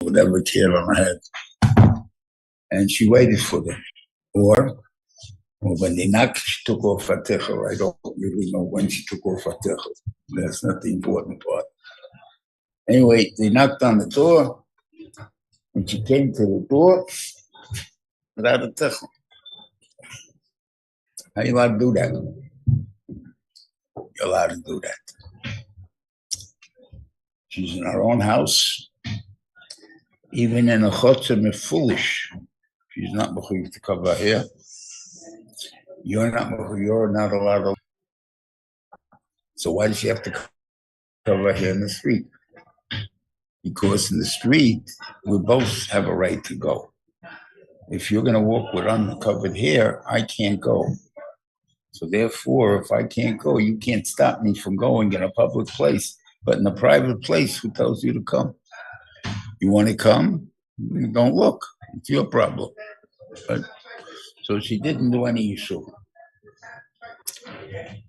whatever care on her head. And she waited for them. Or when they knocked, she took off her tichel. I don't really know when she took off her tichel. That's not the important part. Anyway, they knocked on the door, and she came to the door without a tichel. How are you allowed to do that? You're allowed to do that. She's in her own house. Even in a chutzim, if foolish, she's not mechuyev to cover her hair. You're not allowed to. So why does she have to cover her hair in the street? Because in the street, we both have a right to go. If you're going to walk with uncovered hair, I can't go. So therefore, if I can't go, you can't stop me from going in a public place. But in a private place, who tells you to come? You want to come? Don't look. It's your problem. But, so she didn't do any issue.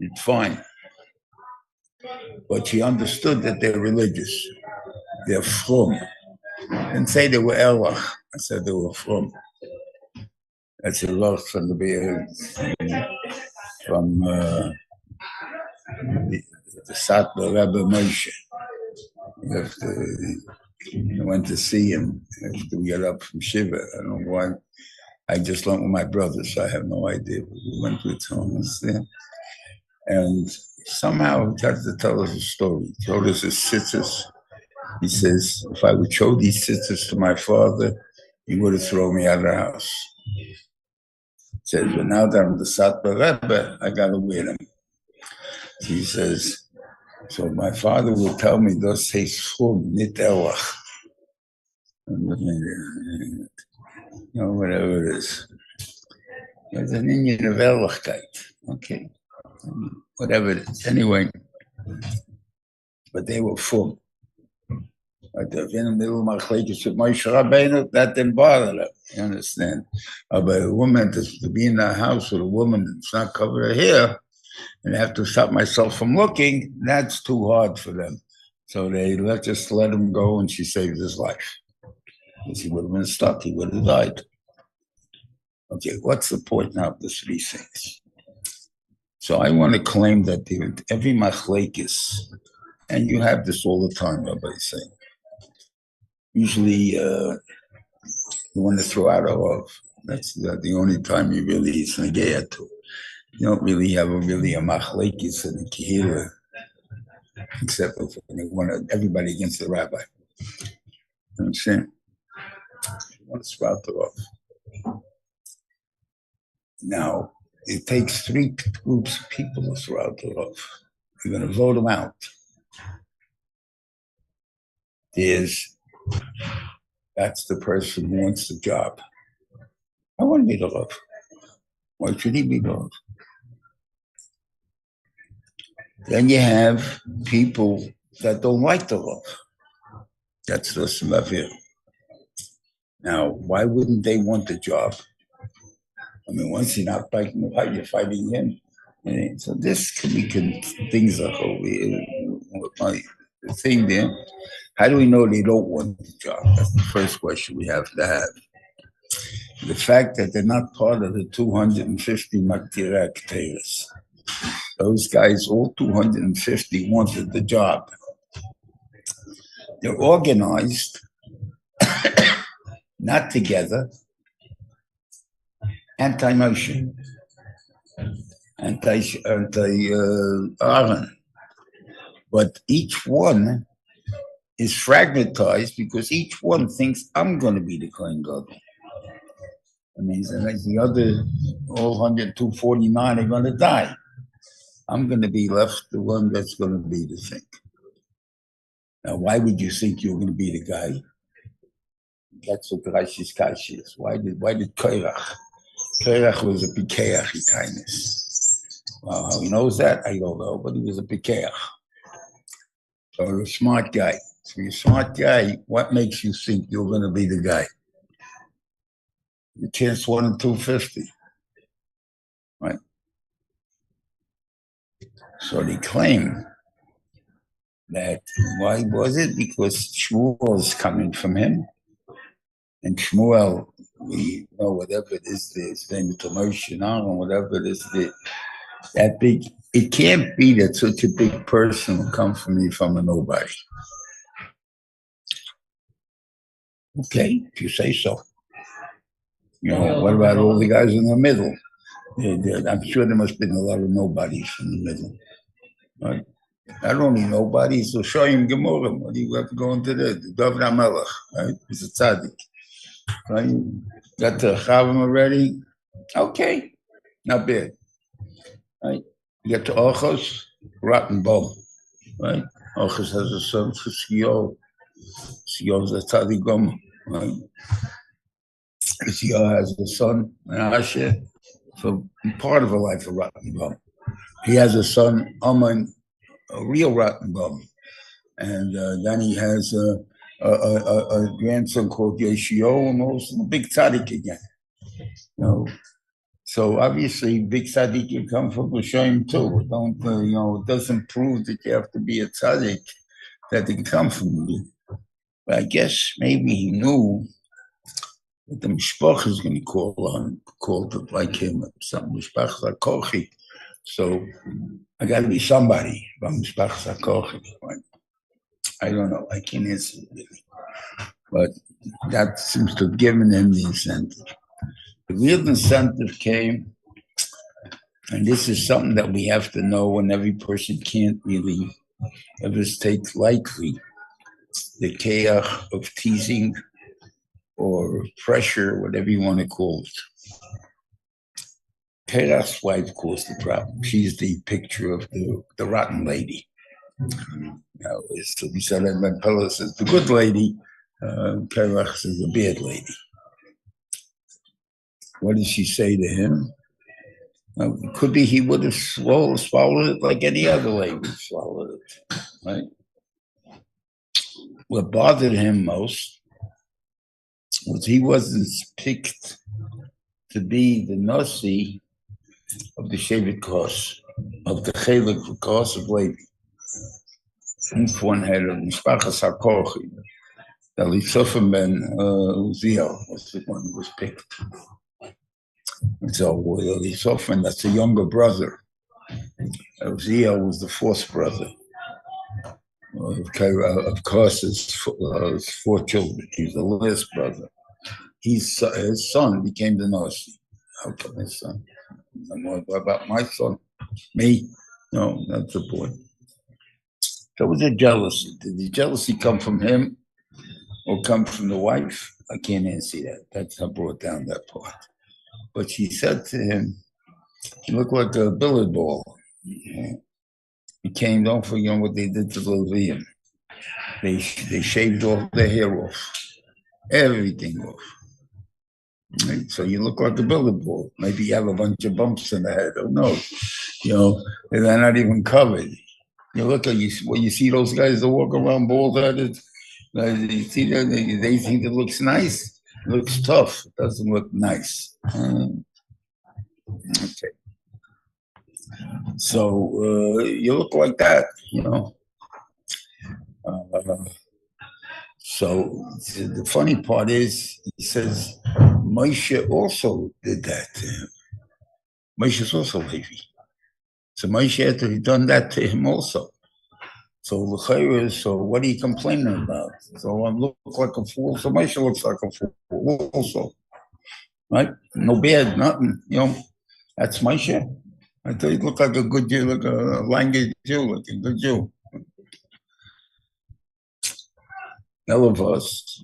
It's fine. But she understood that they're religious. They're frum. I didn't say they were erlach. I said they were frum. That's a lot from the from the Satmar Rebbe Moshe. I went to see him after we got up from Shiva. I don't know why. I just went with my brother, so I have no idea. We went with Thomas there. And somehow he tried to tell us a story. He told us his sitters. He says, if I would show these sitters to my father, he would have thrown me out of the house. He says, but now that I'm the Satmar Rebbe, I got to wear them. He says, so my father will tell me, those say schum, nit elach. Whatever it is. There's an Indian of elachkeit. Okay. Whatever it is. Anyway, but they were full. But if in the middle of machlekes with Moshe Rabbeinu, that didn't bother them. You understand? But a woman to be in a house with a woman that's not covered her hair, and I have to stop myself from looking, that's too hard for them. So they just let him go, and she saved his life. Because he would have been stuck, he would have died. Okay, what's the point now of the three things? So I want to claim that every machlekes, and you have this all the time, Rabbi saying, usually you want to throw out a love. That's the only time you really is negaya to. You don't really have a machlekes and a kehillah, except if you want everybody against the rabbi. You understand? You want to sprout the love. Now, it takes three groups of people to throw out the love. You're going to vote them out. That's the person who wants the job. I want to be the love. Why should he be the love? Then you have people that don't like the love. That's the Samavir. Now, why wouldn't they want the job? I mean, once you're not fighting the fight, you're fighting him. And so this can be things like my thing there. How do we know they don't want the job? That's the first question we have to have. The fact that they're not part of the 250 Maktirah Keteiros. Those guys, all 250, wanted the job. They're organized, not together, anti-Moshe, anti-Ahren. But each one is fragmentized because each one thinks, I'm going to be the Kohen Gadol. I mean, the other, all 249 are going to die. I'm going to be left the one that's going to be the thing. Now, why would you think you're going to be the guy? That's what Rashi's Kashi is. Why did Korach? Korach was a Pikeach kindness. Well, how he knows that, I don't know, but he was a Pikeach. So a smart guy. So you're a smart guy, what makes you think you're going to be the guy? Your chance 1 in 250. Right? So they claim that, why was it? Because Shmuel is coming from him, And Shmuel, we know whatever it is, his name is Chumash Shiur, whatever it is, that big, it can't be that such a big person will come from me from a nobody. Okay, if you say so. You know, what about all the guys in the middle? I'm sure there must have been a lot of nobodies in the middle. Right? Not only nobodies, so show him Gemara. What do you have to go into the David HaMelech, right? He's a tzaddik. Right? Got the Chavim already? Okay, not bad. Right? You get to Ochos, rotten bone. Right? Ochos has a son for Sio. Sio's a tzaddik gomer. Right? Sio has a son, Asher, for part of a life of rotten bone. He has a son, Aman, a real rotten bum, and then he has a grandson called Yeshio, and also a big tzaddik again. You know, so obviously big tzaddik can come from Hashem too. Don't you know? It doesn't prove that you have to be a tzaddik that they can come from you. But I guess maybe he knew that the mishpach is going to call it like him, some mishpach like Kochi. So I got to be somebody from Mishpachas HaKochim. I don't know. I can't answer it really. But that seems to have given him the incentive. The real incentive came, and this is something that we have to know, and every person can't really ever take lightly, the chaos of teasing or pressure, whatever you want to call it. Korach's wife caused the problem. She's the picture of the rotten lady. Now, we said that when Pella says the good lady, Korach says the bad lady. What did she say to him? It could be he would have swallowed it like any other lady swallowed it, right? What bothered him most was he wasn't picked to be the Nasi of the Shevet Kos, of the Chelik Kos of Levi. Each one had a Mishpachas HaKochi. The Litzofim ben Uziel was the one who was picked. And so the Litzofim, that's the younger brother. Uziel was the fourth brother. Of course, his 4 children. He's the last brother. His son became the Nasi. How come his son? What about my son? Me? No, that's the point. There was a jealousy. Did the jealousy come from him or come from the wife? I can't answer that. That's how I brought down that part. But she said to him, you look like a billiard ball. He came, don't forget what they did to the Levium. They shaved off their hair off. Everything off. Right? So you look like a billiard ball. Maybe you have a bunch of bumps in the head. Who knows? You know, and they're not even covered. You look at when you see those guys that walk around bald-headed. You see that they think it looks nice. It looks tough. It doesn't look nice. Okay. So you look like that, you know. So the funny part is, he says, Moshe also did that to him. Moshe is also Levi. So Moshe had to have done that to him also. So what are you complaining about? So I look like a fool. So Moshe looks like a fool also. Right? No bad, nothing. You know, that's Moshe. I thought he looked like a good Jew, like a language Jew, like a good Jew. All of us,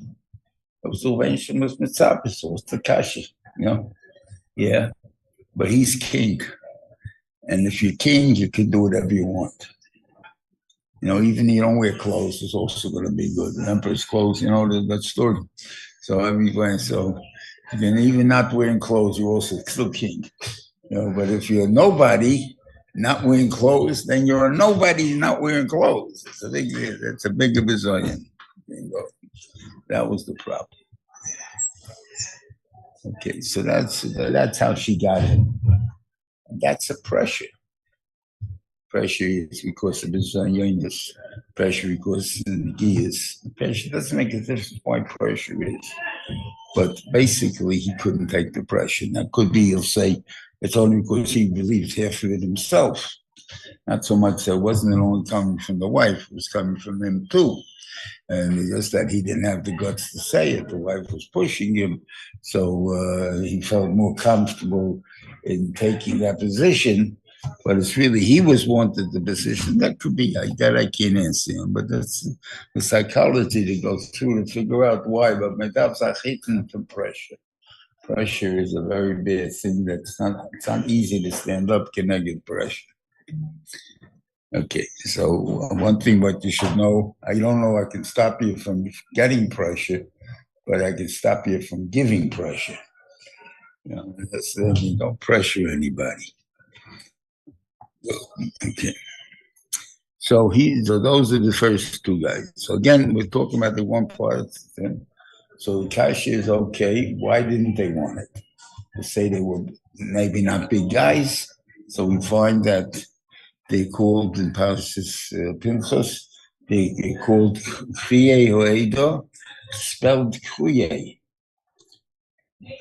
observation was mitzvah, so it's the kasha, you know? Yeah, but he's king. And if you're king, you can do whatever you want. You know, even if you don't wear clothes, it's also going to be good. The emperor's clothes, you know, that story. So everybody, so then even not wearing clothes, you're also still king. You know, but if you're nobody, not wearing clothes, then you're a nobody not wearing clothes. It's a bigger bazillion. That was the problem. Okay, so that's how she got it. And that's a pressure. Pressure is because of his yonis. Pressure because of the gears. Pressure doesn't make a difference why pressure is. But basically, he couldn't take the pressure. Now, could be he'll say it's only because he believes half of it himself. Not so much that it wasn't only coming from the wife, it was coming from him too. And it's just that he didn't have the guts to say it. The wife was pushing him, so he felt more comfortable in taking that position. But it's really, he was wanted the position. That could be, that I can't answer him. But that's the psychology to go through to figure out why. But medav's achitin from pressure. Pressure is a very bad thing. It's not easy to stand up connected pressure. Okay, so one thing what you should know, I don't know I can stop you from getting pressure, but I can stop you from giving pressure. You know, you don't pressure anybody. Okay. So those are the first two guys. So again, we're talking about the one part. So Kasha is okay. Why didn't they want it? To say they were maybe not big guys. So we find that they called in Parshas Pinchas, they called Kriye Hoedo, spelled Kriye.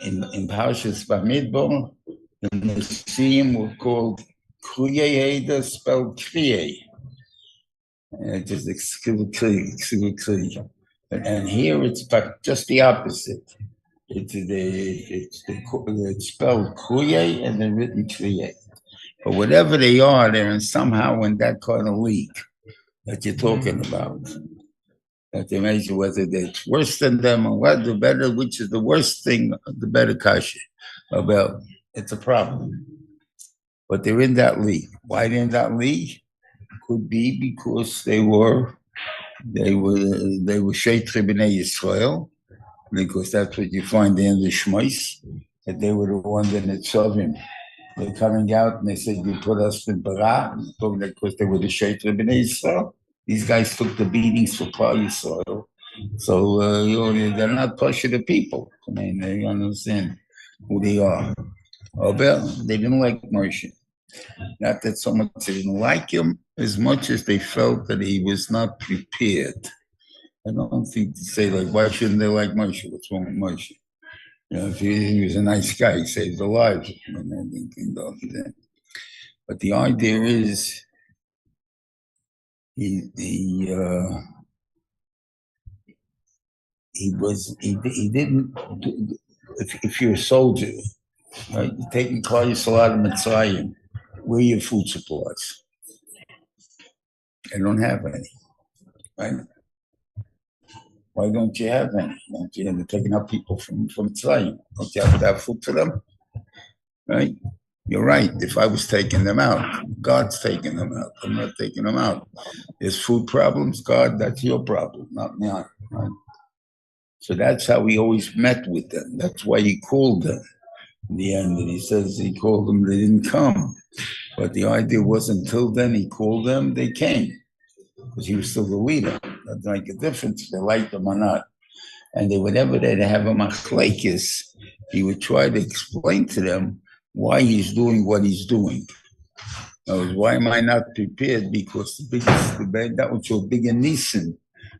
In Parshas Bamidbar, the Nesim were called Kriye Hoedo, spelled Kriye. Just and here it's just the opposite. It's spelled Kriye and then written Kriye. But whatever they are, they're somehow in that kind of league that you're talking about. That they measure whether it's worse than them or what the better, which is the worst thing, the better kasha. Well, it's a problem. But they're in that league. Why they're in that league? Could be because they were Sheitri B'nai Yisrael, because that's what you find in the Shmais, that they were the one that Nitzavim. They're coming out and they said, you put us in Bara, because they were the Sheitri B'nai Yisrael. These guys took the beatings for Klal Yisrael. So they're not pushing the people. I mean, they understand who they are. Oh, well, they didn't like Moshe. Not that so much they didn't like him, as much as they felt that he was not prepared. I don't think to say, like, why shouldn't they like Moshe? What's wrong with Moshe? You know, if he was a nice guy, he saved their lives. But the idea is, he didn't. If you're a soldier, right, you're taking Klal Yisrael out of Mitzrayim, where are your food supplies? They don't have any, right? Why don't you have any? Don't you have taking out people from Mitzrayim? Don't you have to have food for them? Right? You're right. If I was taking them out, God's taking them out. I'm not taking them out. There's food problems, God, that's your problem, not mine. Right? So that's how he always met with them. That's why he called them in the end. And he says he called them, they didn't come. But the idea was until then he called them, they came. Because he was still the leader. That doesn't make a difference if they liked him or not. And whenever they'd have a machlekes, he would try to explain to them why he's doing what he's doing. Why am I not prepared? Because that was so big a nisan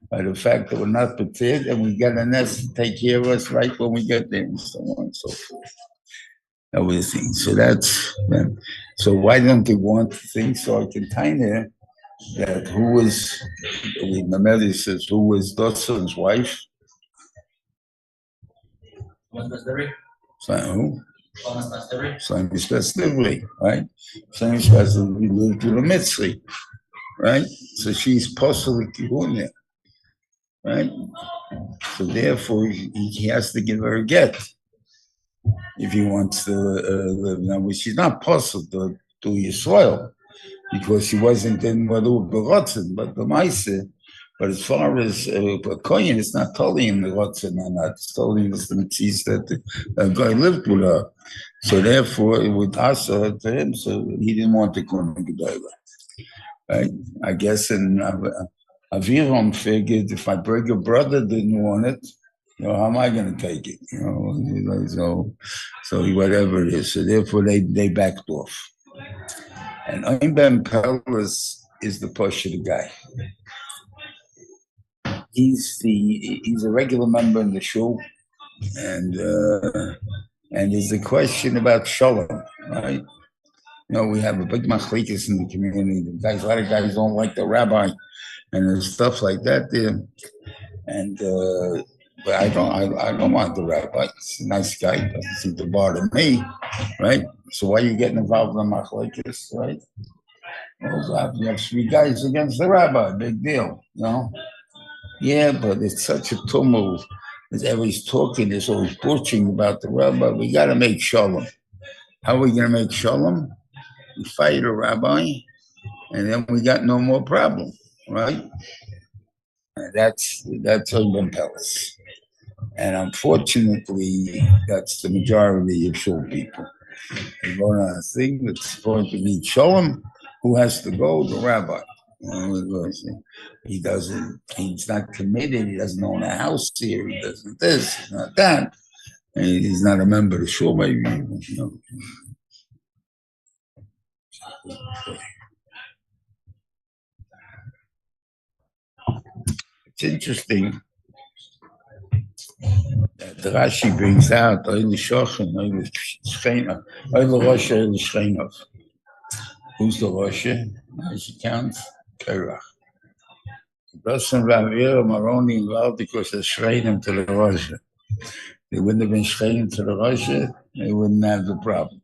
by the fact that we're not prepared and we got a nest to take care of us right when we get there and so on and so forth. That was the thing. So why don't they want things? So I can kind of that who was, the Mameli says, who was Dotson's wife? So who? Shlima's Spestively, right? Shlima's Spestively lived with a Mitzri, right? So she's possibly Kihunya, right? So therefore, he has to give her a get if he wants to live. Now, she's not possible to Yisrael because she wasn't in Madu Berotzen, but the Maise. But as far as a Kohen, it's not totally in the Rotzen or not. It's totally in the Mitzis that the guy lived with her. So therefore, it would ask her to him, so he didn't want to come to Gedola. Right? I guess in Aviram figured if my bigger brother didn't want it, how am I going to take it? So whatever it is. So therefore, they backed off. And Ein Ben Pelas is the Poshet guy. He's a regular member in the shul, and there's a question about shalom, right? We have a big machlekes in the community. A lot of guys don't like the rabbi, and there's stuff like that there. And but I don't want the rabbi. He's a nice guy. Doesn't seem to bother me, right? So why are you getting involved in machlekes, right? You have 3 guys against the rabbi. Big deal, Yeah, but it's such a tumult. As everybody's talking, there's always bitching about the rabbi. We got to make shalom. How are we going to make shalom? We fight a rabbi, and then we got no more problem, right? And that's Ein Ben Pelas. And unfortunately, that's the majority of shul people. They go on a thing that's going to need shalom. Who has to go? The rabbi. He's not committed. He doesn't own a house here. He doesn't this, he's not that. And he's not a member of the shul, maybe. It's interesting that the Rashi brings out Oile Shochen, Oile Shcheina, Oile Rosh, Oile Shcheinov. Who's the Rosh? Rashi counts Korach. Gurson Vavirim are only involved because they're Shcheinim to the Rosh. They wouldn't have been Shcheinim to the Rosh, they wouldn't have the problem.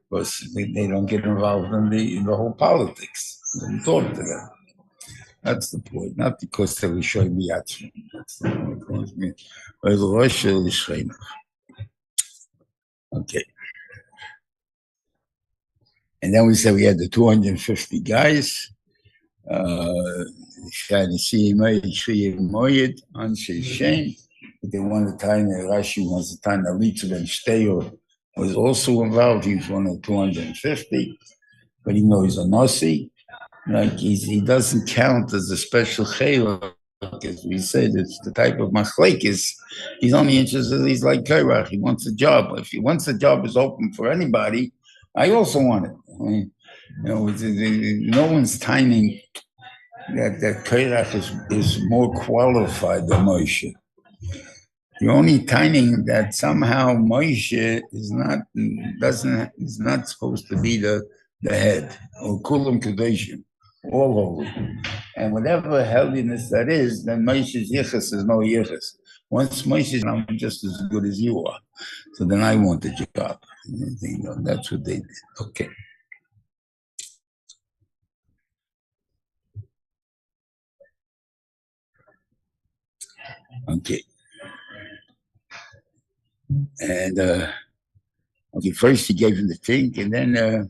Because they don't get involved in the whole politics. They don't talk to them. That's the point, not because they were showing me Yatzim. That's the point. Okay. And then we said we had the 250 guys. They wanted to tie the Rashi wants to tie the Litzul and Shteyor was also involved. He was one of the 250, but even though he's a Nasi, like he doesn't count as a special chayla, as we said. It's the type of machlekes. He's only interested. He's like Korach. He wants a job. Once the job is open for anybody, I also want it. I mean, no one's timing that Korach is more qualified than Moshe. You're only timing that somehow Moshe is not supposed to be the head or kulam kdoshin. All holy. And whatever holiness that is, then Moshe's yichus is no yichus. Once Moshe's, I'm just as good as you are. So then I want the job. That's what they did. Okay. Okay. And okay, first he gave him the thing, and then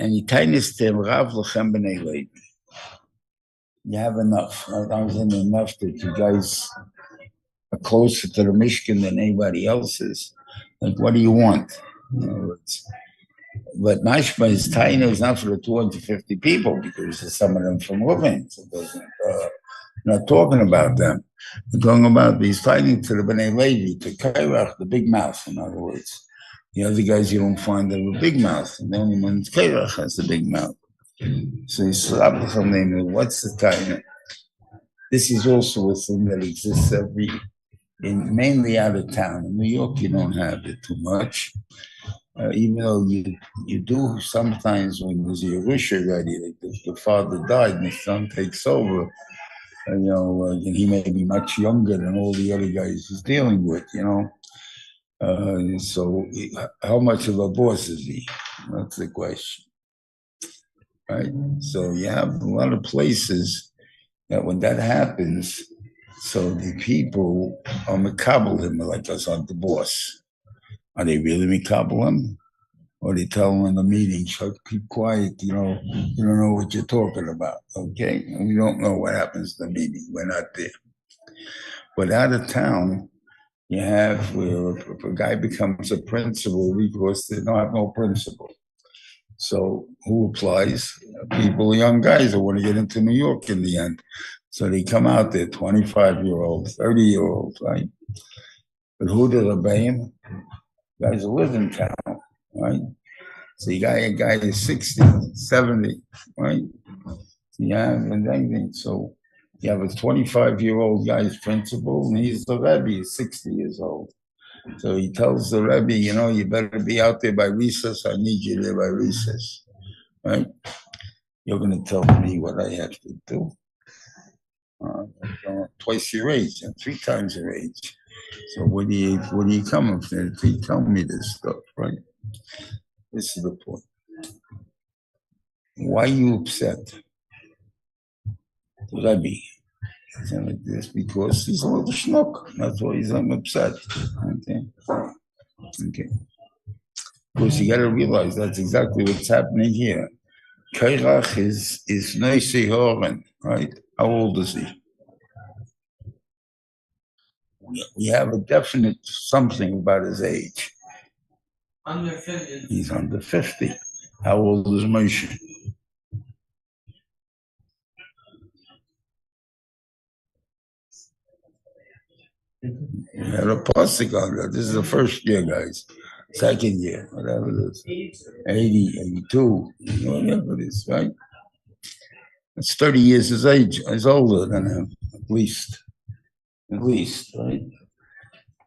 and he tainis him Rav Lechem B'nei Levi. You have enough. I was in enough that you guys are closer to the Mishkan than anybody else is. Like, what do you want? But Mashma is tiny is not for the 250 people because there's some of them from Reuven. So not talking about them. We're talking about these fighting to the B'nei Levi, to Korach, the big mouth, in other words. The other guys you don't find them with big mouth. And the only one Korach has the big mouth. So he slapped from them. What's the time? This is also a thing that exists mainly out of town. In New York, you don't have it too much. Even though you do sometimes when there's a Yerusha ready, like the father died and the son takes over, and he may be much younger than all the other guys he's dealing with, So how much of a boss is he? That's the question. Right? So you have a lot of places that when that happens, so the people are makabel him like us on the boss. Are they really makabel him? Or they tell him in the meeting, keep quiet, you don't know what you're talking about, okay? And we don't know what happens in the meeting. We're not there. But out of town, you have where if a guy becomes a principal because they don't have no principal. So who applies? People, young guys that want to get into New York in the end. So they come out there, 25-year-olds, 30-year-olds, right? But who do the Rebbeim? Guys who live in town, right? So you got a guy who's 60, 70, right? Yeah, and anything. So you have a 25-year-old guy's principal, and he's the Rebbe, he's 60 years old. So he tells the Rebbe, you know, you better be out there by recess. I need you there by recess, right? You're going to tell me what I have to do. Twice your age and 3 times your age. So what are you coming from? You tell me this stuff, right? This is the point. Why are you upset? Rebbe. Like this because he's a little schnook. That's why he's upset. Okay. Because you got to realize that's exactly what's happening here. Korach is Aehran, right? How old is he? We have a definite something about his age. Under 50. He's under 50. How old is Moshe? We had a pasuk on that. This is the first year, guys. Second year, whatever it is. 80, 82, whatever it is, right? It's 30 years his age. He's older than him, at least. At least, right?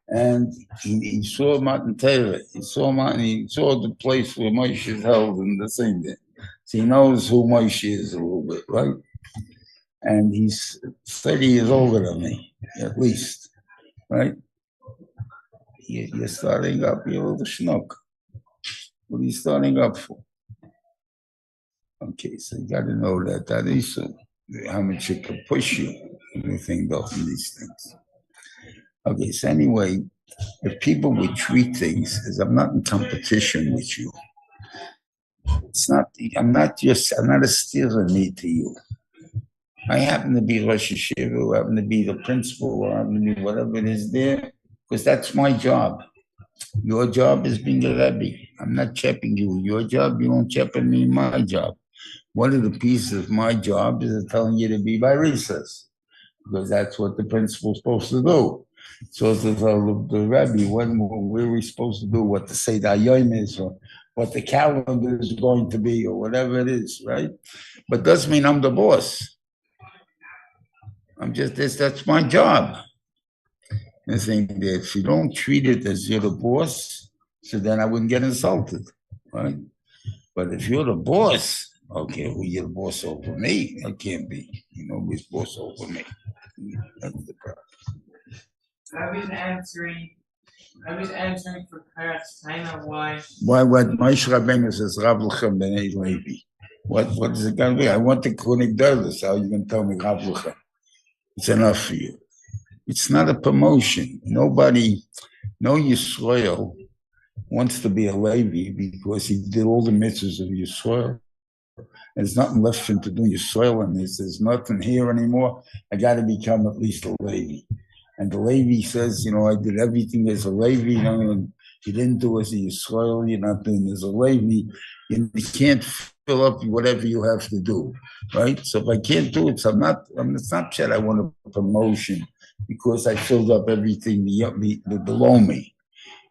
And he saw Matan Torah. He saw the place where Moshe is held in the same day. So he knows who Moshe is a little bit, right? And he's 30 years older than me, at least, right? You're starting up, you're a little schnook. What are you starting up for? Okay, so you got to know that is how much it can push you, everything off in these things. Okay, so anyway, if people would treat things as I'm not in competition with you, I'm not a stealer need to you. I happen to be Rosh Yeshiva, I happen to be the principal, or I happen to be whatever it is there, because that's my job. Your job is being a Rebbe. I'm not chepping you. Your job, you don't chepping me my job. One of the pieces of my job is telling you to be by recess, because that's what the principal's supposed to do. So to tell the Rebbe when we're supposed to do, what the Seder Yom is, or what the calendar is going to be, or whatever it is, right? But doesn't mean I'm the boss. I'm just this. That's my job. I think that if you don't treat it as you're the boss, so then I wouldn't get insulted, right? But if you're the boss, okay, well, you're the boss over me. I can't be. You know, who's boss over me. That's the problem. I was answering for Korach's time of why. What Moshe Rabbeinu says, Rav Lechem b'nei Levi. What is it going to be? I want the Konik Douglas. How are you going to tell me Rav Lechem? It's enough for you. It's not a promotion. No Yisrael wants to be a Levi because he did all the mitzvahs of Yisrael. There's nothing left for him to do Yisrael, and there's nothing here anymore. I got to become at least a Levi. And the Levi says, you know, I did everything as a Levi. You know, and you didn't do as a Yisrael. You're not doing as a Levi. You can't fill up whatever you have to do, right? So if I can't do it, so it's not that I want a promotion because I filled up everything below me.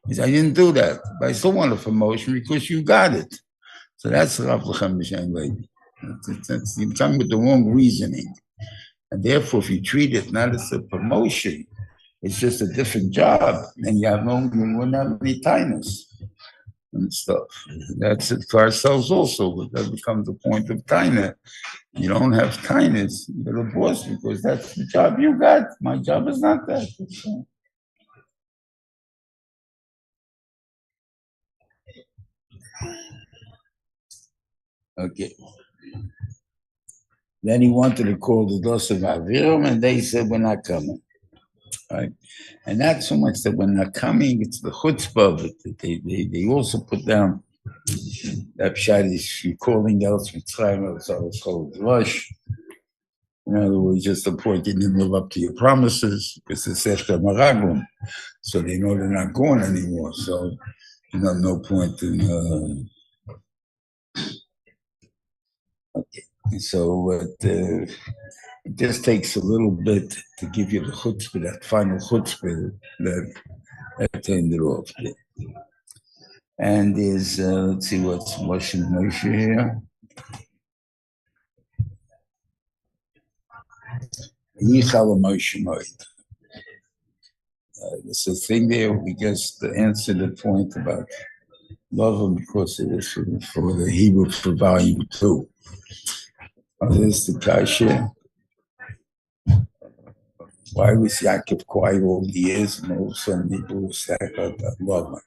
I didn't do that, but I still want a promotion because you got it. So that's Rav Lechem b'shem Levi. You're coming with the wrong reasoning. And therefore, if you treat it not as a promotion, it's just a different job, and you wouldn't have any tightness and stuff. That's it for ourselves also, but that becomes the point of tightness. You don't have tightness, you're the boss because that's the job you got. My job is not that. Okay. Then he wanted to call the dos of Aviram, and they said, we're not coming. Right? And not so much that we're not coming, it's the chutzpah of it. They also put down that pshat is calling out Mitzrayim, it's called Rush. In other words, just the point you didn't live up to your promises because it's after Maraglim. So they know they're not going anymore. So, no point in. Okay. So it just takes a little bit to give you the chutzpah, that final chutzpah that turned it off. And there's, let's see what's Moshe here. Yichal Moshe Moed. There's a thing there, we just answered the point about love, because it was for the Hebrew for volume 2. There's the Kasha. Why was Yaakov quiet all the years and all of a sudden people were sad about that love?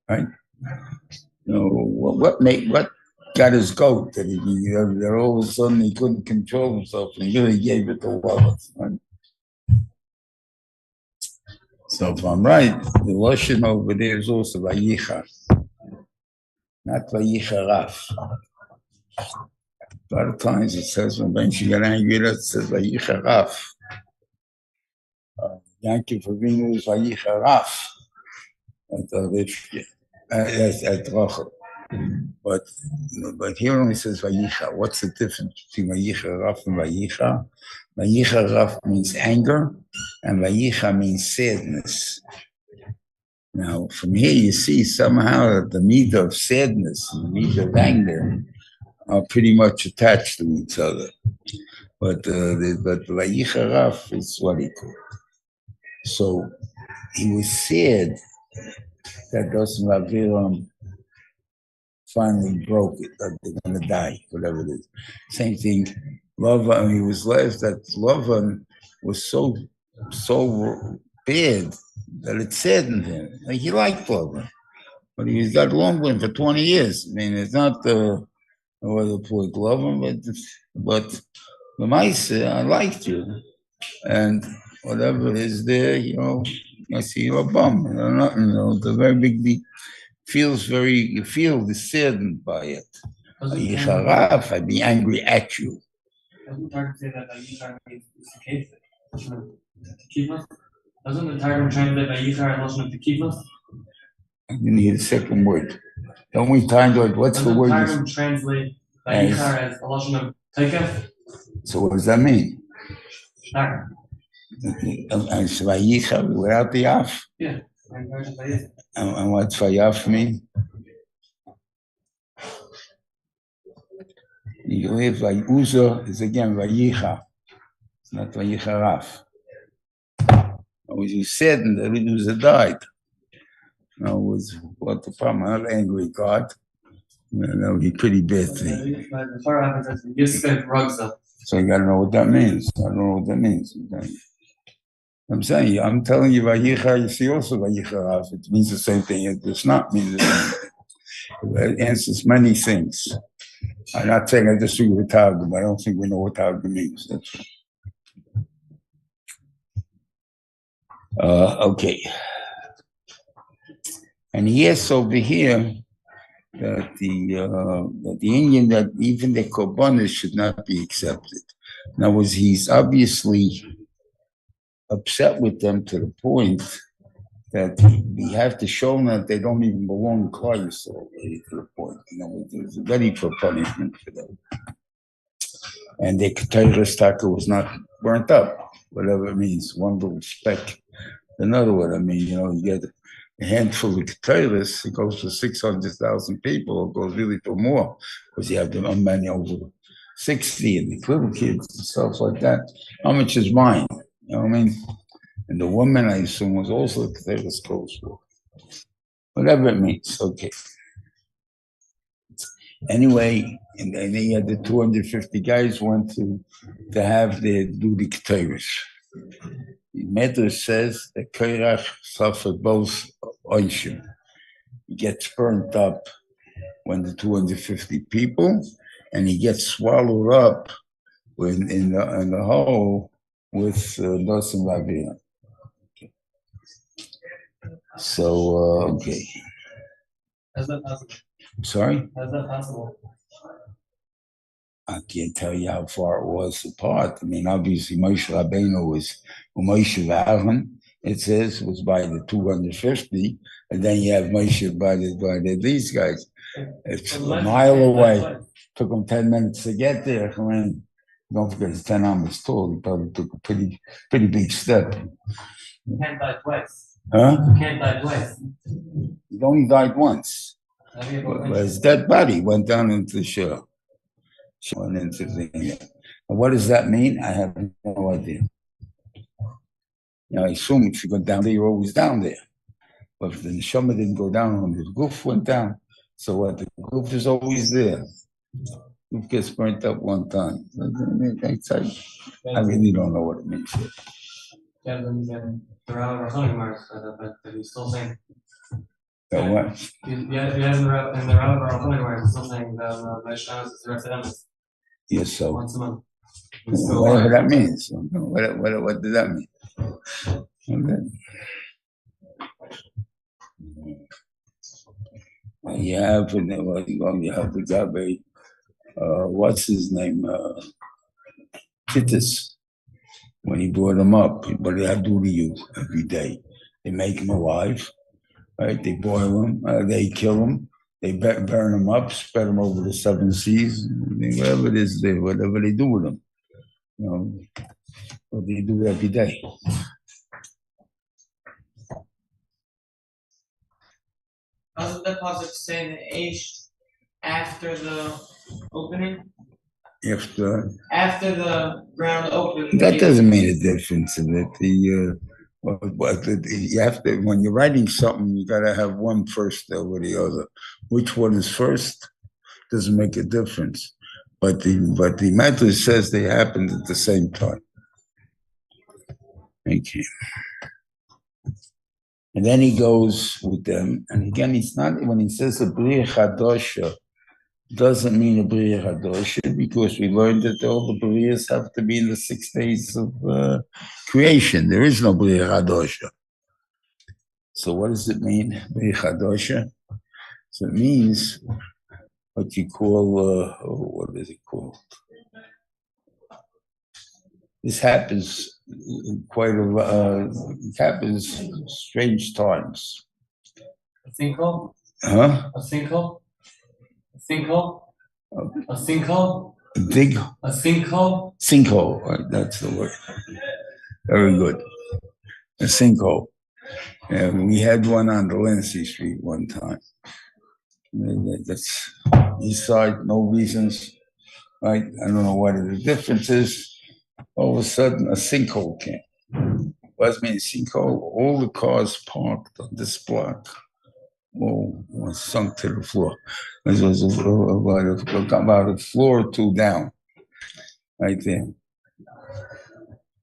Right? You know, what got his goat that that all of a sudden he couldn't control himself and he really gave it to love? Right? So if I'm right, the Lashon over there is also Vayicha, not Vayicha Raf. A lot of times it says when she got angry, it says Vayicha Raf. Yaakov Avinu is Vayicha Raf at Rachel. But here only says Vayicha. What's the difference between Vayicha Raf and Vayicha? Vayicha Raf means anger, and Vayicha means sadness. Now, from here you see somehow that the meter of sadness and the meter of anger are pretty much attached to each other. But Vayicha Raf is what he called. So he was sad that Dosim Aviram finally broke it, that they're going to die, whatever it is. Same thing, Lavan, he was left that Lavan was so bad that it saddened him. Like he liked Lavan, but he got along with him for 20 years. I mean, it's not the point Lavan, but the mice, I liked you. And whatever is there, I see you're a bum, nothing, the very big deal. You feel saddened by it. I'd be angry at you. Doesn't the Targum say that Vayichar means to keep us? Doesn't the Targum translate Vayichar as Lashon to keep us? I didn't hear the second word. Don't we translate, what's the word? Doesn't the Targum translate Vayichar as a Lashon of Taikef? So what does that mean? Shtar. And Vayichar without the Af? Yeah. And what's Vayaf mean? You have Vayuza is again Vayicha. It's not Vayicha Raf. You said that Uza died. What the problem? I'm not angry God. That would be a pretty bad thing. So you gotta know what that means. I don't know what that means. I'm telling you, Vayicha, you see also Vayicha Raf. It means the same thing. It does not mean the same thing. It answers many things. I'm not saying I disagree with Targum. I don't think we know what Targum means. That's okay. And yes, over here, that the Indian, that even the korbanos should not be accepted. In other words, he's obviously upset with them to the point that we have to show them that they don't even belong to Christ already, to the point. There's ready for punishment for them. And the Ketores Taka was not burnt up, whatever it means, one little speck. Another one, you get a handful of Ketores, it goes for 600,000 people, it goes really for more, because you have the many over 60 and the little kids and stuff like that. How much is mine? You know what I mean? And the woman, I assume, was also Ketores close for. Whatever it means, okay. Anyway, and then he had the 250 guys went to have their duty Ketores. The Medrash says that Korach suffered both onshim. He gets burnt up when the 250 people, and he gets swallowed up in the hole with Dosim Ravina. So, okay. How's that possible? Sorry? How's that possible? I can't tell you how far it was apart. Obviously, Moshe Rabbeinu was Moshe Aהרן. It says was by the 250, and then you have Moshe by these guys. It's a mile away. Took him 10 minutes to get there. Don't forget, it's 10 hours tall. He probably took a pretty big step. You can't die twice. Huh? You can't die twice. He only died once. But his dead body went down into the shore. Went into the. And what does that mean? I have no idea. I assume if you go down there, you're always down there. But if the neshama didn't go down, when the goof went down, so what? The goof is always there. Goof gets burnt up one time. I really don't know what it means. Yeah, the Rav Reuven but he's still saying. So what? Yeah, and the Rav Reuven is still saying that Vaishnav is the rest of them. Yes, so. Once a month. Whatever that means. What does that mean? Okay. You have the guy, what's his name? Titus. When he brought him up, what did I do to you every day? They make him alive, right? They boil him, they kill him, they burn him up, spread him over the 7 seas, whatever it is, whatever they do with him. You know, what they do every day. Doesn't the pasuk say the Aish after the opening? After the ground opening. That doesn't mean a difference in it. You have to, when you're writing something, you got to have one first over the other. Which one is first doesn't make a difference. But the matter says they happened at the same time. Thank you. And then he goes with them, and again, it's not when he says a Bria Chadosha, doesn't mean a Bria Chadosha, because we learned that all the Brias have to be in the 6 days of creation. There is no Bria Chadosha. So what does it mean, Bria Chadosha? So it means what you call, what is it called? This happens it happens strange times. A sinkhole? Huh? A sinkhole? A sinkhole? A sinkhole? Dig? A sinkhole? Sinkhole, right, that's the word. Very good. A sinkhole. And we had one on the Lindsay Street one time. That's east side, no reasons, right? I don't know what the difference is. All of a sudden, a sinkhole came. What means sinkhole? All the cars parked on this block was sunk to the floor. This was about a floor or 2 down, right there.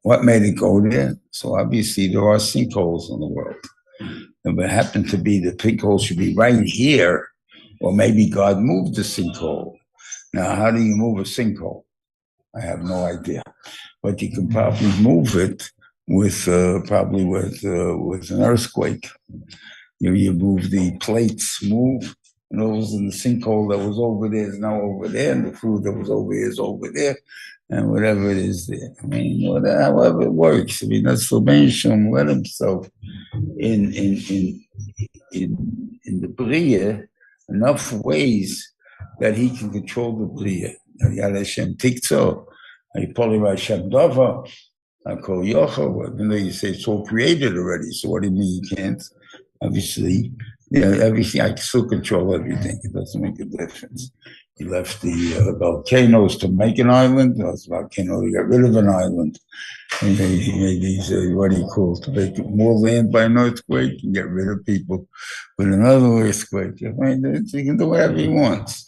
What made it go there? So obviously there are sinkholes in the world. If it happened to be the sinkhole should be right here, or maybe God moved the sinkhole. Now, how do you move a sinkhole? I have no idea. But you can probably move it with an earthquake. You move the plates, and all of a sudden the sinkhole that was over there is now over there, and the food that was over here is over there, and whatever it is there. I mean, however it works. I mean, that's the Shalom let himself in the Bria enough ways that he can control the Bria. Yad Hashem Tiktzor. I poly Hashem Dava, I call Yochel, even though you say it's all created already, so what do you mean you can't? Obviously, everything, I can still control everything. It doesn't make a difference. He left the volcanoes to make an island. It was volcano to get rid of an island. And he made these, what he called, to make more land by an earthquake and get rid of people with another earthquake. I mean, he can do whatever he wants.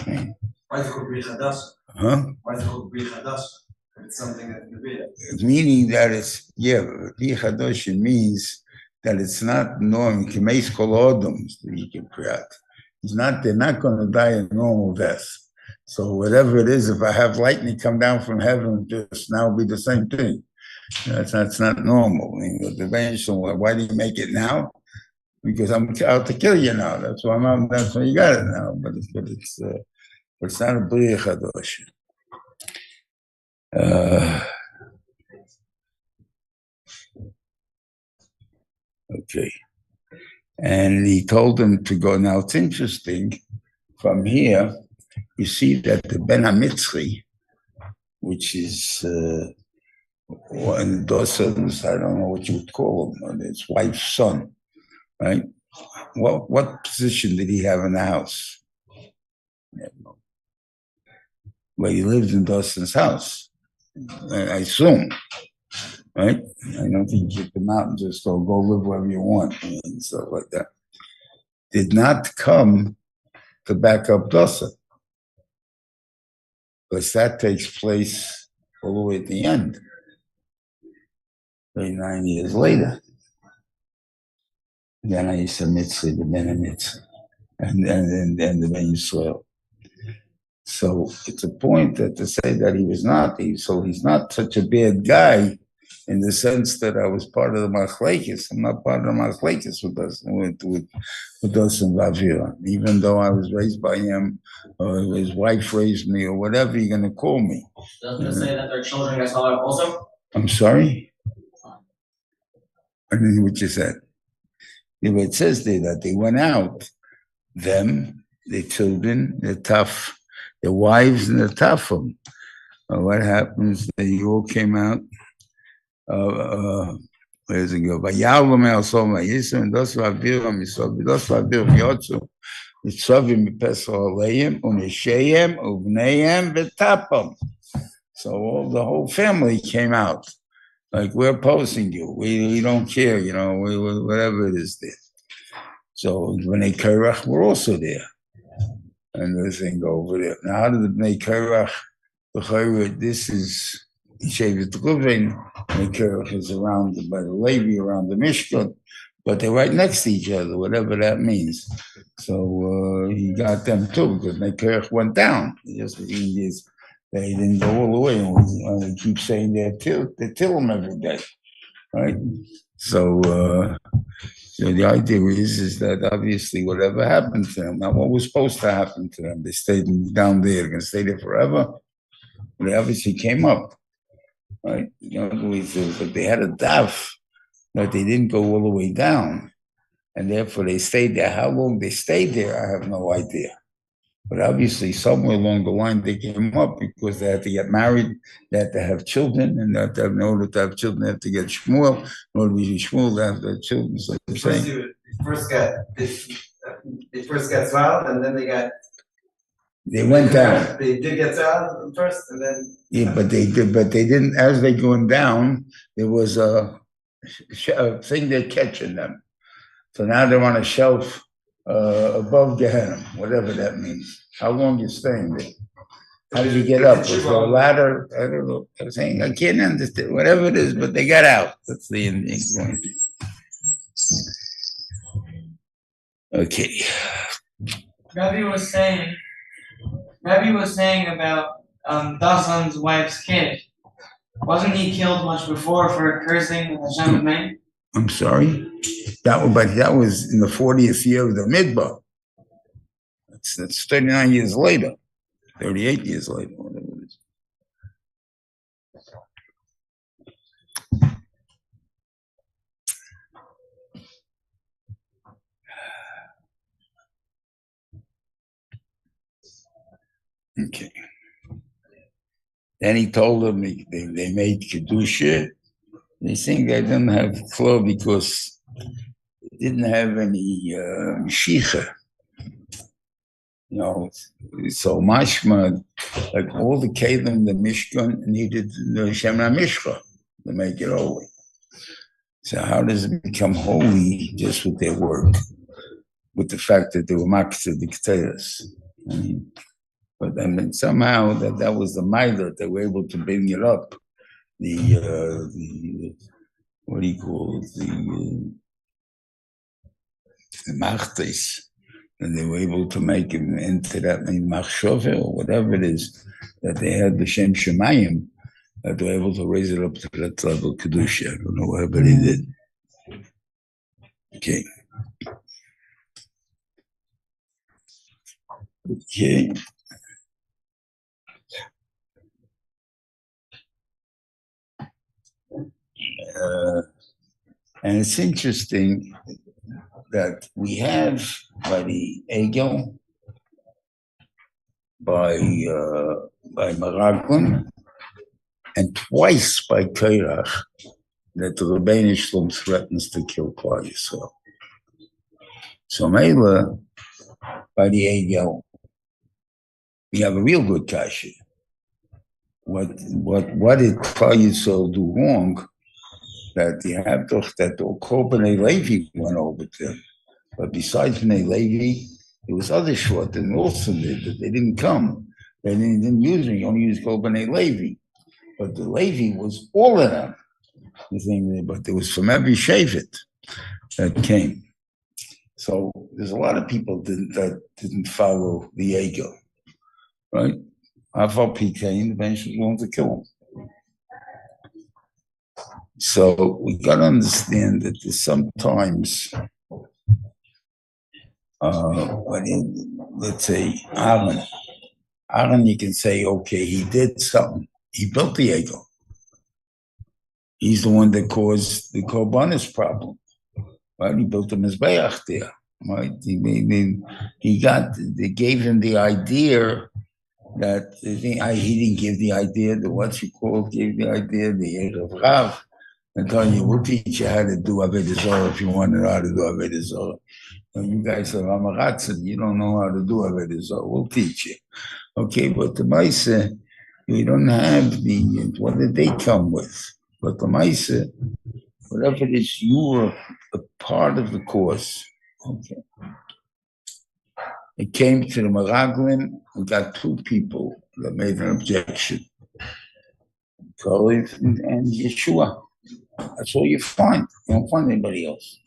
Why is it called Bria Chadash? Huh? Why is it called Bria Chadash? It's something that can be it. Meaning that it's, Bria Chadash means that it's not normal. Kemeis kol odom, they're not going to die a normal death. So whatever it is, if I have lightning come down from heaven, just now be the same thing. That's not normal. Why do you make it now? Because I'm out to kill you now. That's why you got it now. But it's not a Bria Chadash. Okay. And he told them to go. Now it's interesting, from here, you see that the Ben HaMitzri, which is one of the sons, I don't know what you would call him, his wife's son, right? What position did he have in the house? Well, he lived in Dawson's house, I assume, right? I don't think you come out and just go live wherever you want and stuff like that. Did not come to back up Dawson, because that takes place all the way at the end, 39 years later. Then I used to mitzvah, the Beniman, and the Ben Yisrael. So it's a point that to say that he was not, he's not such a bad guy in the sense that I was part of the Machlekes. I'm not part of the Machlekes with us in Vavira, even though I was raised by him, or his wife raised me, or whatever you're going to call me. Doesn't it say that their children get swallowed also? I'm sorry? I didn't hear what you said. Yeah, but it says there that they went out, them, their children, their tough, their wives, and the tafim. What happens? They all came out. Where's it go? Vayalvam el soma yisem dos vaviram yisov dos vaviram yotzu yitzovim b'pesach aleim u'meshayim u'bneiim v'tapam. So all the whole family came out. Like, we're opposing you. We don't care, whatever it is there. So when they Korach were also there. And this thing go over there. Now, how did the Bnei Korach, this is Shevet Reuven, Bnei Korach is around by the Levi, around the Mishkan, but they're right next to each other, whatever that means. So he got them too, because Bnei Korach went down. They didn't go all the way, and we keep saying they till him every day, right? So the idea is that obviously whatever happened to them, now what was supposed to happen to them? They stayed down there, they're going to stay there forever. They obviously came up, right? But they had a daf, but they didn't go all the way down, and therefore they stayed there. How long they stayed there, I have no idea. But obviously, somewhere along the line, they came up because they had to get married, they had to have children, and in order to have children, they had to get Shmuel. In order to be Shmuel, they have to have children. So they first got swallowed, and then they went down. They did get swallowed first, and then but they didn't. As they going down, there was a thing they're catching them. So now they're on a shelf above Gehenna, whatever that means. How long you staying there? How did you get up? Was there a ladder? I don't know. I was saying, I can't understand, whatever it is, but they got out. That's the point. Okay. Rabbi was saying about Dasan's wife's kid. Wasn't he killed much before for cursing Hashem's name? I'm sorry? That was in the 40th year of the Midbar. That's 39 years later, 38 years later, whatever it is. Okay. Then he told them they made Kedusha. They think they didn't have flow because they didn't have any Shicha. So mashma, like all the kelim, the Mishkan needed the Shemna Mishcha to make it holy. So how does it become holy just with their work? With the fact that they were makta dictators. But then somehow that was the milah, they were able to bring it up. The what do you call it? The machtes. And they were able to make him into that machshove or whatever it is that they had the Shem Shemayim, that they were able to raise it up to that level Kedusha. I don't know whatever they did. Okay. Okay. And it's interesting that we have by the Egel, by Meraglim, and twice by Korach, that the Rebbeinu Shalom threatens to kill Klal Yisrael. So Mela, by the Egel, we have a real good kasha. What did Klal Yisrael do wrong? That you have to, that the Bnei Levi went over to them. But besides Bnei Levi, there was other short that also did, but they didn't come. They didn't use them. You only use Bnei Levi. But the Levi was all of them. But there was from every Shevet that came. So there's a lot of people that didn't follow the Egel, right? Afal came, eventually going to kill him. So we got to understand that there's sometimes, let's say Aaron, you can say, okay, he did something. He built the Egel. He's the one that caused the Korbanos problem. Right? He built the Mizbeach there. Right? They gave him the idea that he didn't give the idea, gave the idea, the Erev Rav, and telling you, we'll teach you how to do Avodah Zarah if you want to know how to do Avodah Zarah. And you guys are Amaratzin, you don't know how to do Avodah Zarah, we'll teach you. Okay, but the Maisa, you don't have what did they come with? But the Maisa, whatever it is, you were a part of the course. Okay. It came to the Meraglim, we got two people that made an objection. Korach and Yeshua. That's all you find. You don't find anybody else.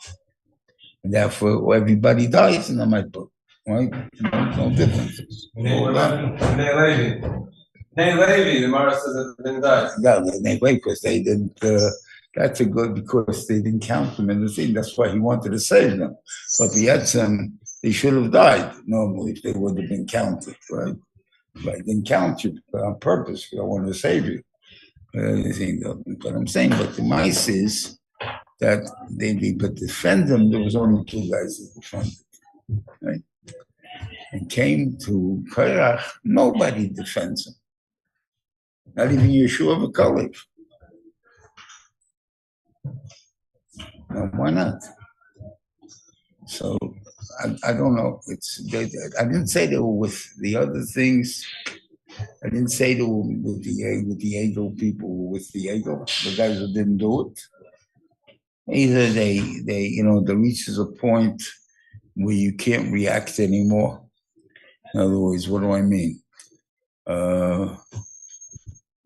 And therefore, everybody dies in the Bible. Right? No differences. Levi, the Mara says that they didn't die. Yeah, because they didn't. That's a good because they didn't count them in the thing. That's why he wanted to save them. But the Yetzim, they should have died normally if they would have been counted, right? But I didn't count you on purpose because I wanted to save you. But I'm saying, but the mice is that but defend them, there was only two guys that defended, right? And came to Korach, nobody defends him. Not even Yeshua V'Kalev. Now, why not? So I don't know. I didn't say they were with the other things. I didn't say they were with the Egel people were with the Egel, the guys who didn't do it. Either there reaches a point where you can't react anymore. In other words, what do I mean?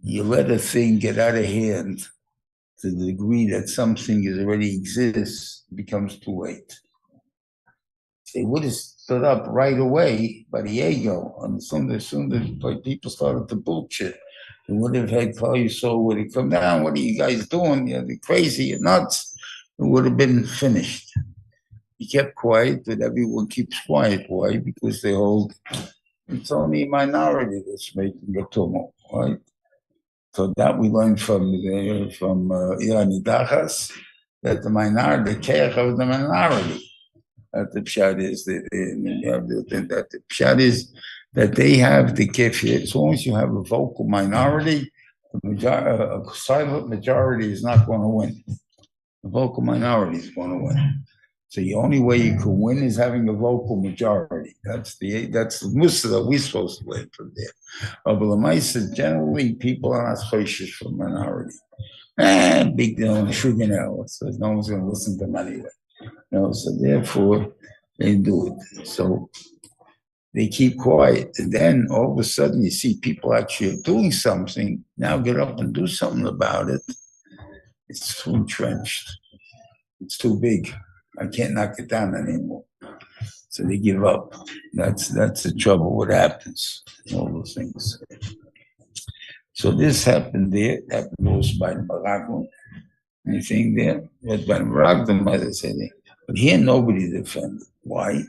You let a thing get out of hand to the degree that something already exists, it becomes too late. They would have stood up right away by the Egel, and as soon as people started to bullshit, they would have had Klal Yisrael would have come down. What are you guys doing? You're crazy, you're nuts. It would have been finished. He kept quiet, but everyone keeps quiet. Why? Because they hold it's only a minority that's making a tumult, right? So that we learned from Iran Idachas, that the minority, the Keach of the minority. That the pshat is that the pshat is that they have the kefir. As long as you have a vocal minority, a silent majority is not going to win. The vocal minority is going to win. So the only way you can win is having a vocal majority. That's the musa that we're supposed to learn from there. But the generally people are not choishes for minority. Big deal, sugar so no one's going to listen to them anyway. So therefore they do it. So they keep quiet, and then all of a sudden you see people actually doing something. Now get up and do something about it. It's too entrenched. It's too big. I can't knock it down anymore. So they give up. That's the trouble. What happens? All those things. So this happened there. That was by the Meraglim. Anything there? But by the Meraglim, as I said, but here nobody defended. Why?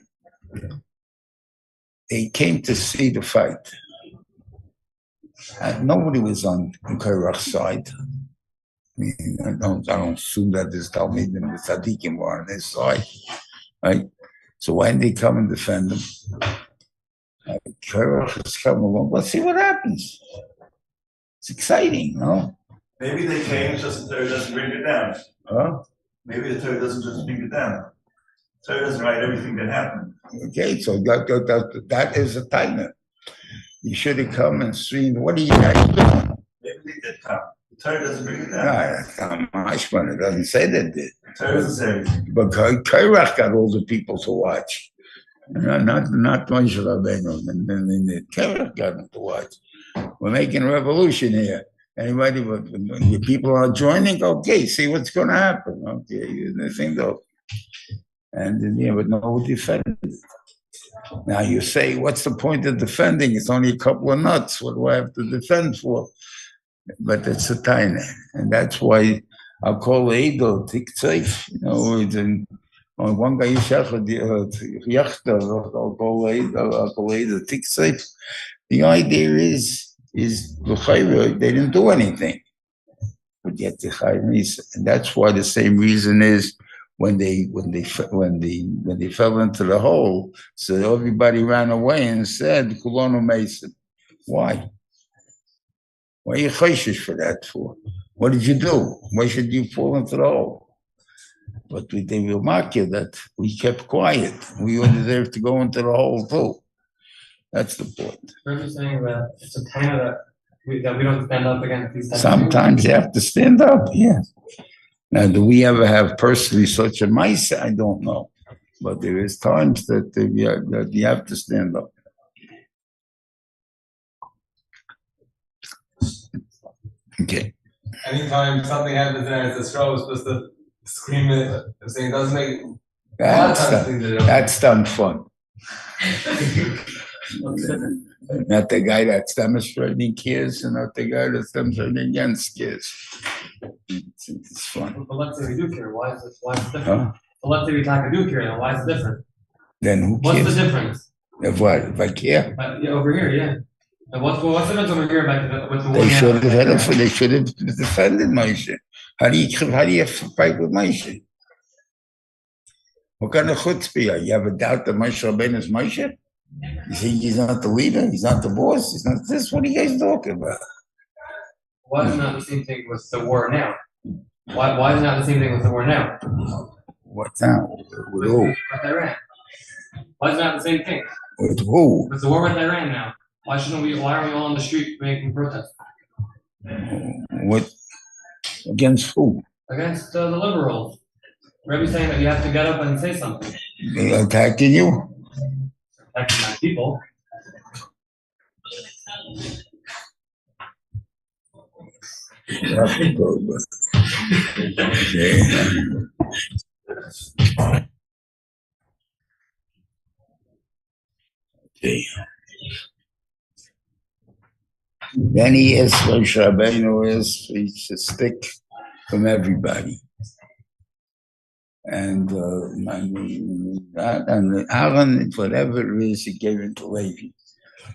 They came to see the fight. And nobody was on Korach's side. I don't assume that this Talmud and the Tzaddikim were on his side, right? So when they come and defend them, Korach is coming along. Let's see what happens. It's exciting, no? Maybe they change just the Torah doesn't bring it down. Huh? Maybe the Torah doesn't just bring it down. Torah doesn't write everything that happened. Okay, so that is a taina. You should have come and seen. What are you guys doing? Maybe they did come. The Torah doesn't bring it down. No, that's not mashman. It doesn't say that did. The Torah doesn't say everything. But Korach got all the people to watch. Not Moshe Rabbeinu. And the Korach got them to watch. We're making a revolution here. Anybody, but when the people are joining, okay, see what's going to happen. Okay, they think though. And yeah, but no defending. Now you say, what's the point of defending? It's only a couple of nuts. What do I have to defend for? But it's a tiny, and that's why I'll call Eidel Tiktzef. You know, it's in on one guy Yachta. I'll call Eidel Tiktzef. The idea is they didn't do anything, but yet the Chayim is, and that's why the same reason is. When they fell into the hole, so everybody ran away and said, "Kulonu Mason." Why? Why are you chayshish for that for? What did you do? Why should you fall into the hole? But they will mark you that we kept quiet. We all deserve to go into the hole too. That's the point. Are you saying that it's a time that we don't stand up against these types Sometimes you have to stand up, yeah. Now, do we ever have personally such a mice? I don't know. But there is times that you have to stand up. Okay. Anytime something happens there, it's a straw, we're supposed to scream it, saying it doesn't make that's dumb fun. Not the guy that's demonstrating kids and not the guy that's demonstrating against kids. It's fun. But let's say we do care. Why is it different? Huh? But let's say we talk a do care, then why is it different? Then who cares? What's the difference? Of what? If I care? Yeah, over here, yeah. And what's the difference over here with the they should have defended Moshe. How do you fight with Moshe? What kind of chutzpah? You have a doubt that Moshe Rabbeinu is Moshe? You think he's not the leader? He's not the boss? He's not this? What are you guys talking about? Why is it not the same thing with the war now? Why is it not the same thing with the war now? What now? With who? With Iran. Why is it not the same thing? With who? With the war with Iran now. Why are we all on the street making protests? What? Against who? Against the liberals. Rebbe's saying that you have to get up and say something. They attacking you? Attacking my people. Okay. Then he is Moshe Rabbeinu is to stick from everybody. And Aaron, whatever it is, he gave it to Levi.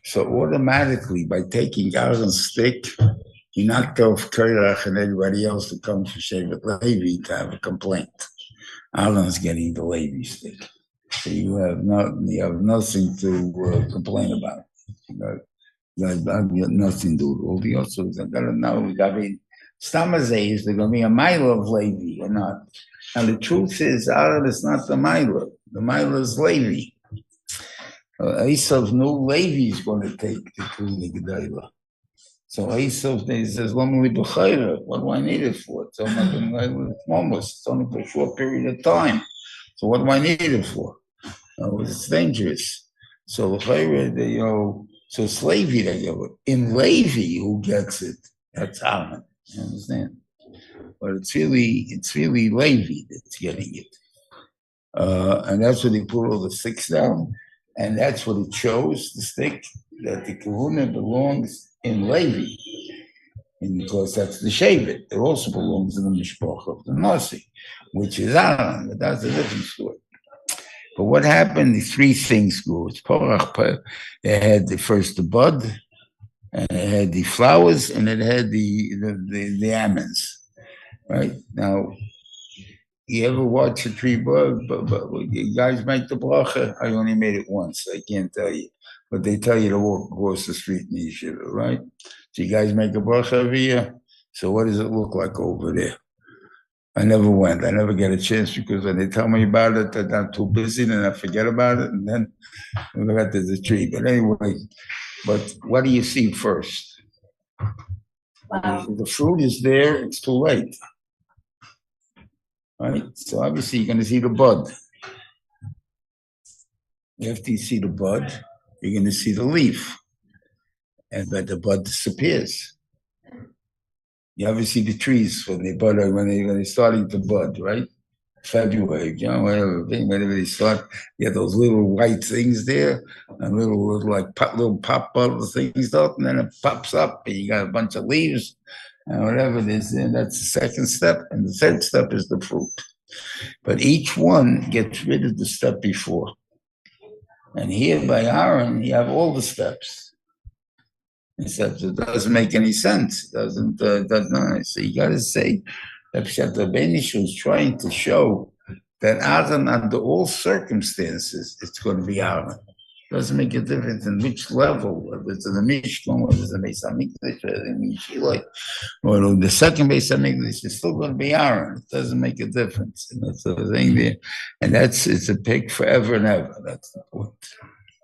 So automatically, by taking Aaron's stick, he knocked off Korach and everybody else that comes to Shevet Levi to have a complaint. Aaron's getting the Levi stick. So you have nothing to complain about. I've got nothing to do with all the others. I've got to know. I mean, Stamazay, is there going to be a mile of Levi or not? And the truth is, Aaron is not the mile. The mile is Levi. Esav knew Levi is going to take the Kuli Gedailah. So Esav says, what do I need it for? It's only for a short period of time. So what do I need it for? It's dangerous. So so it's Levi that give it. In Levi, who gets it? That's Aaron. You understand? But it's really Levi that's getting it. And that's what he put all the sticks down. And that's what it shows, the stick, that the kahuna belongs in Levi. And because that's the Shevet. It also belongs in the Mishpach of the Nasi, which is Aaron. But that's a different story. But what happened? The three things grew. It's Korach. It had the bud, and it had the flowers, and it had the almonds. Right now, you ever watch a tree bud? But you guys make the bracha. I only made it once. I can't tell you, but they tell you to walk across the street in the yeshiva, right? So you guys make a bracha every year. So what does it look like over there? I never went. I never get a chance because when they tell me about it, I'm too busy and I forget about it. And then I forgot there's a tree. But anyway, what do you see first? Wow. If the fruit is there, it's too late. Right? So obviously you're going to see the bud. After you see the bud, you're going to see the leaf. But the bud disappears. You obviously see the trees when they bud, when they're starting to bud, right? February, whatever they start, you have those little white things there, and little pop bubble things up, and then it pops up, and you got a bunch of leaves, and whatever it is, and that's the second step, and the third step is the fruit. But each one gets rid of the step before. And here by Aaron, you have all the steps. Except it doesn't make any sense. Doesn't. So you got to say that the Benish was trying to show that Aaron, under all circumstances, it's going to be Aaron. Doesn't make a difference in which level, whether it's in the Mishkan, whether it's in the Beis Hamikdash, whether it's in the or the second Beis Hamikdash, it's still going to be Aaron. It doesn't make a difference. And that's the thing there. And it's a pick forever and ever. That's the point.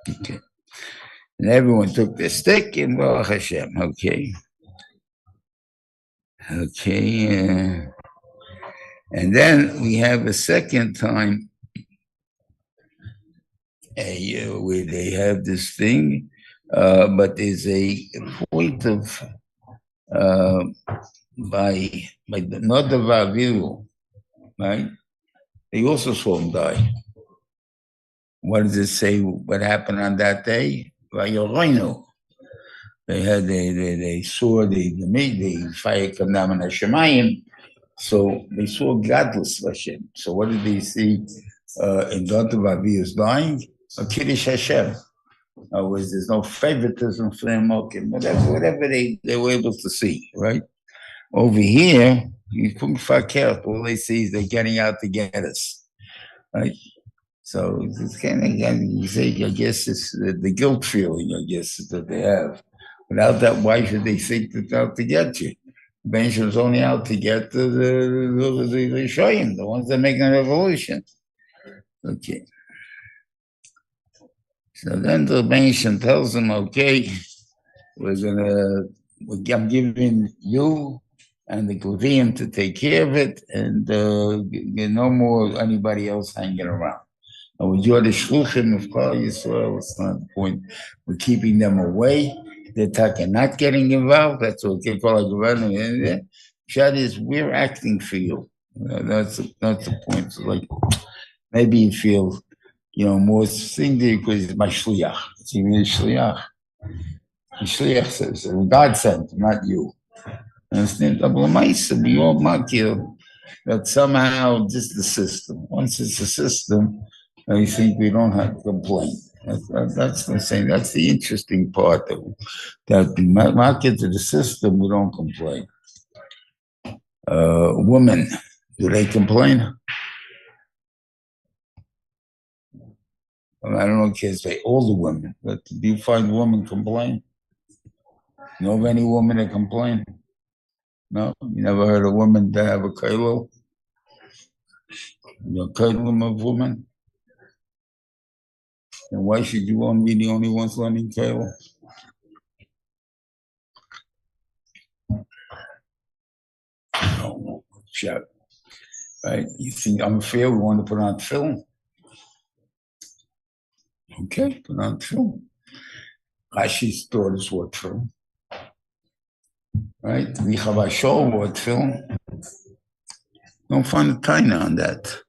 Okay. And everyone took their stick and Baruch Hashem. Okay. Okay. And then we have a second time where they have this thing, but there's a point of by the Nadav Avihu, right? They also saw him die. What does it say? What happened on that day? They saw the fire come down on Shemayim, so they saw godless Hashem. So what did they see in Nadav Avihu's dying? A Kiddush Hashem. There's no favoritism for them, whatever they were able to see, right? Over here, you couldn't fuck out. All they see is they're getting out to get us, right? So it's kind of, you say, I guess it's the guilt feeling, I guess, that they have. Without that, why should they think that they're out to get you? Benjamin was only out to get the Shoyim, the ones that make a revolution. Okay. So then the Benjamin tells them, okay, I'm giving you and the Levium to take care of it, and no more anybody else hanging around. You're the shluchim of Klal Yisrael. It's not the point. We're keeping them away. They're not getting involved. That's what they call a government. Shad is, we're acting for you. That's the point. So like, maybe you feel, more thing there because it's my shliach. It's even a shliach. The shliach says, God sent, not you. Understand? We all makir that somehow this is the system. Once it's a system, I think we don't have to complain. That's the same. That's the interesting part that the market to the system, we don't complain. Women, do they complain? Well, I don't know, kids say all the women, but do you find women complain? You know of any woman that complain? No, you never heard a woman to have a kailul? A kailul of woman? And why should you want to be the only ones learning kailul? No, shut. Right? You think I'm fair? We want to put on film? Okay, put on film. Rashi's daughters wore film. Right? We have a show wore film. Don't find a taina on that.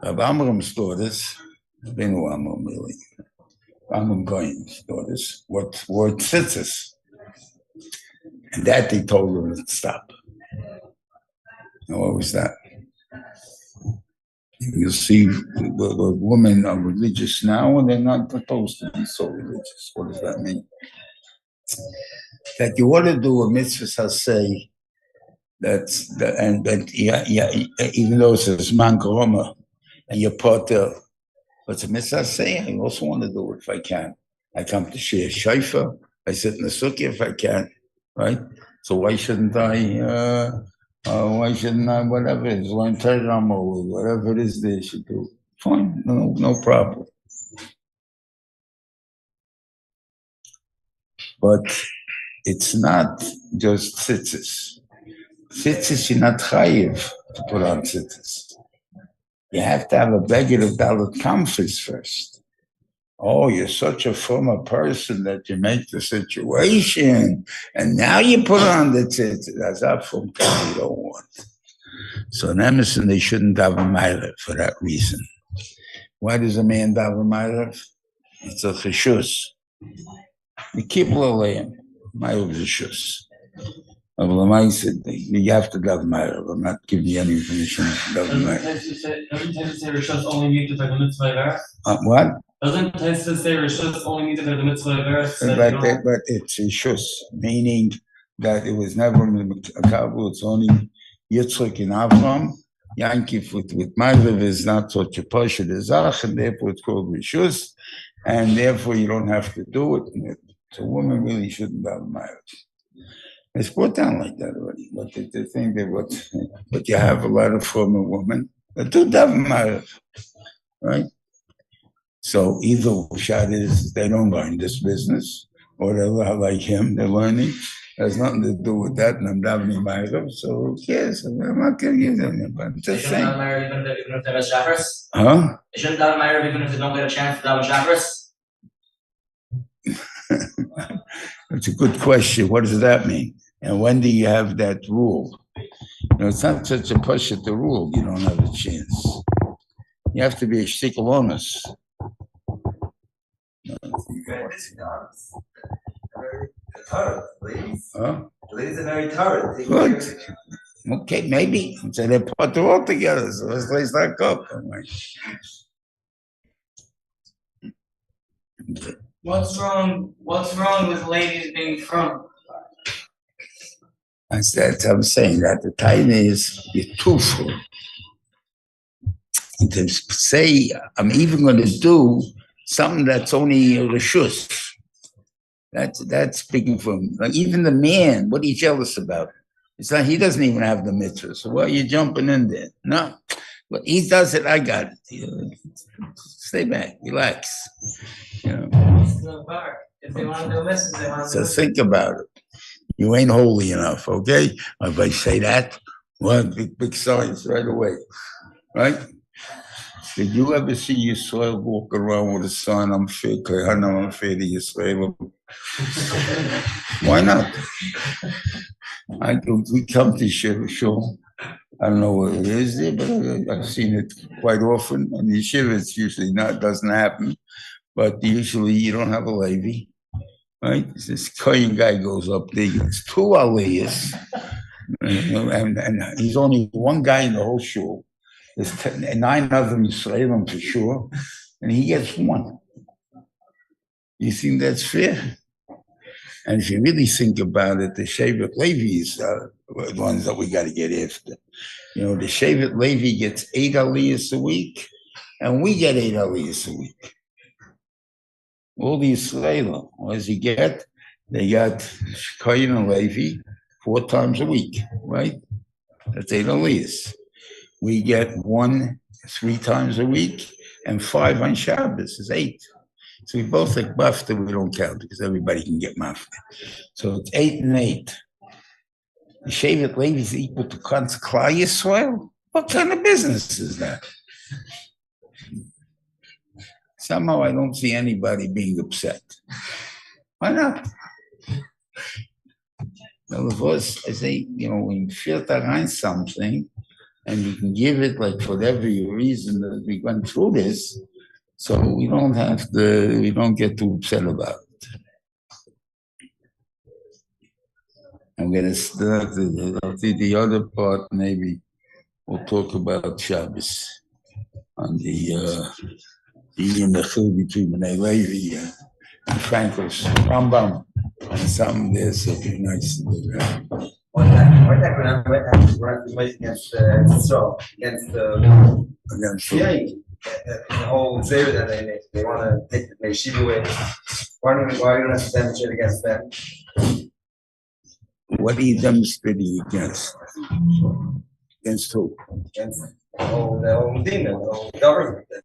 Rav Amram's daughters, been Amram really. Amram Goyim's daughters wore tzitzis. And that they told them to stop. And what was that? You'll see the women are religious now and they're not supposed to be so religious. What does that mean? That you want to do a mitzvah say even though it's a Zman Koroma and you're part of, but it's a mitzvah say, I also want to do it if I can. I come to share shayfa, I sit in the sukkah if I can, right? So why shouldn't I Why shouldn't I? Whatever it is, learn Torah or whatever it is they should do. Fine, no problem. But it's not just tzitzis. Tzitzis, you're not chayiv to put on tzitzis. You have to have a beggar of dalit comforts first. Oh, you're such a former person that you make the situation, and now you put on the tzitzis. That's not from God you don't want. So in Emerson, they shouldn't have a meilev for that reason. Why does a man have a meilev? It's a cheshus. The kibbutz aleim, meilev is a shus. You have to have meilev. I'm not giving you any information. Doesn't Tosfos say rishus only needed for the mitzvah verse? What? Doesn't Tosfos say rishus only needed for the mitzvah verse? But it's a shus, meaning that it was never a kabul. It's only Yitzchak and Avram. Yankiv with meilev is not such a pasha desach, and therefore it's called rishus, and therefore you don't have to do it. So a woman really shouldn't have meilev. It's put down like that already. But the thing that but you have a lot of former women that do have meilev, right? So either shot is they don't learn this business, or they're like him, they're learning. Has nothing to do with that, and I'm davening meilev. So who cares? I'm not going to give them. But I'm just saying. Even if they have shachris? Huh? They shouldn't daven meilev even if they don't get a chance to daven shachris? That's a good question. What does that mean? And when do you have that rule? It's not such a push at the rule. You don't have a chance. You have to be a shtickle honest. Huh? Ladies are very tired. Good. Okay, maybe. So they put it all together. So let's raise that up. What's wrong with ladies being from? I'm saying that the time is you're too full. And to say I'm even going to do something that's only a reshus. That's speaking from like even the man. What are you jealous about? It's not he doesn't even have the mitzvah. So why are you jumping in there? No, but he does it. I got it. Stay back, relax. If they want to do this, they want to do So think about it. You ain't holy enough, okay? If I say that, well, big signs right away, right? Did you ever see Yisrael walk around with a sign, I'm fair to Yisrael? Why not? We come to Yeshiva. I don't know what it is there, but I've seen it quite often. On the Yeshiva, it's usually doesn't happen. But usually you don't have a Levi, right? This Kohen guy goes up there, it's 2 aliyahs, and he's only one guy in the whole shul. There's 9 of them Yisraelim for sure, and he gets 1. You think that's fair? And if you really think about it, the Shevet Levis are the ones that we got to get after. The Shevet Levi gets 8 aliyahs a week, and we get 8 aliyahs a week. All the Yisraelim, what does he get? They got Kohen and Levi 4 times a week, right? That's 8 aliyahs. We get 1 3 times a week, and 5 on Shabbos is 8. So we both like mafta, we don't count because everybody can get mafta. So it's 8 and 8. The Shevet Levi is equal to Klal Yisrael. What kind of business is that? Somehow I don't see anybody being upset. Why not? Well, of course, I say, when you feel that something, and you can give it like for whatever reason that we went through this, so we don't get too upset about it. I'm going to start the other part, maybe we'll talk about Shabbos on the chil between Bnei Levi and Frankel's Rambam, and something there, so it'd be nice to do that. What happened against the whole Zera that they want to take the yeshiva away? Why don't you have to demonstrate against them? What are you demonstrating against? Against who? Against the whole demon, the whole government that